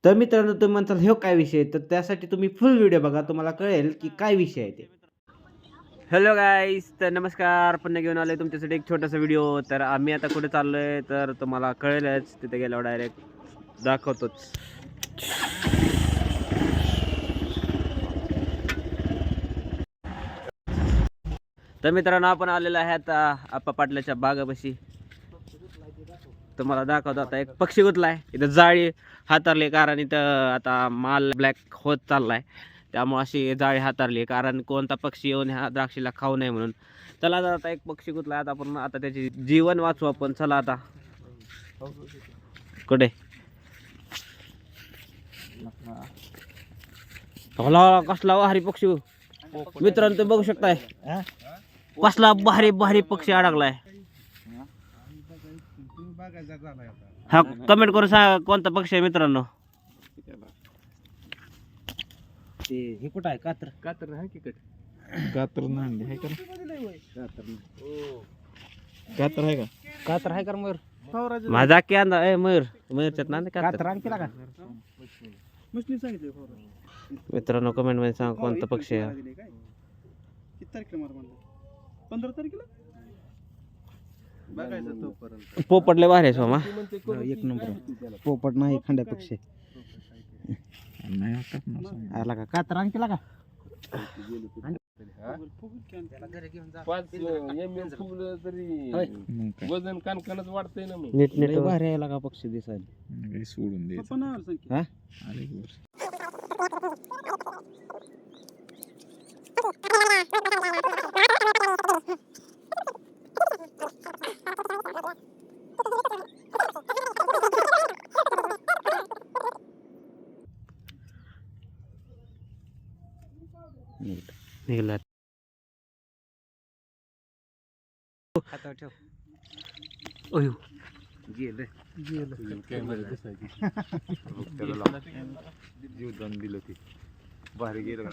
तर मित्रांनो तुम्ही म्हणताल हे काय विषय आहे, तर त्यासाठी तुम्ही फुल व्हिडिओ बघा, तुम्हाला कळेल की काय विषय आहे ते. हॅलो गाईस, तर नमस्कार. पुन्हा घेऊन आलोय तुमच्यासाठी एक छोटासा व्हिडिओ. तर आम्ही आता कुठे चाललोय तर तुम्हाला कळेलच, तिथे गेल्यावर डायरेक्ट दाखवतोच. तर मित्रांनो आपण आलेलो आहे आता आप्पा पाटलाच्या बागापाशी. तुम्हाला दाखवतो आता एक पक्षी गुतलाय इथं, जाळी हातारली कारण इथं आता माल ब्लॅक होत चाललाय, त्यामुळे अशी जाळी हातारली कारण कोणता पक्षी येऊन ह्या द्राक्षीला खाऊ नये म्हणून. चला आता एक पक्षी गुतलाय, आता आपण आता त्याची जीवन वाचू आपण. चला आता कुठे कसला भारी पक्षी मित्रांनो, तुम्ही बघू शकताय कसला भारी भारी पक्षी अडकलाय. हा कमेंट करून सांगा कोणता पक्षी आहे मित्रांनो. हे कुठं आहे? कातर कातर आहे की कातर नाही आहे का? कातर आहे का? कातर आहे का मयूर? माझा की अंदा ए मयूर, मयूरच्यात ना कातर आणखीला का मित्रांनो. कमेंट मध्ये सांगा कोणता पक्षी आहे. 15 तारखेला पोपट लय भारी आहे सोमा. एक नंबर पोपट नाही, खंड्या पक्षी आला का? कातर आणखीला का? वजन कानकानच वाढतंय ना मग. नीट नीट भारी आहे का पक्षी दिसायला. सोडून दे. हा निघाला. अयो गेलं जीवदान दिलं ते भारी गेलं.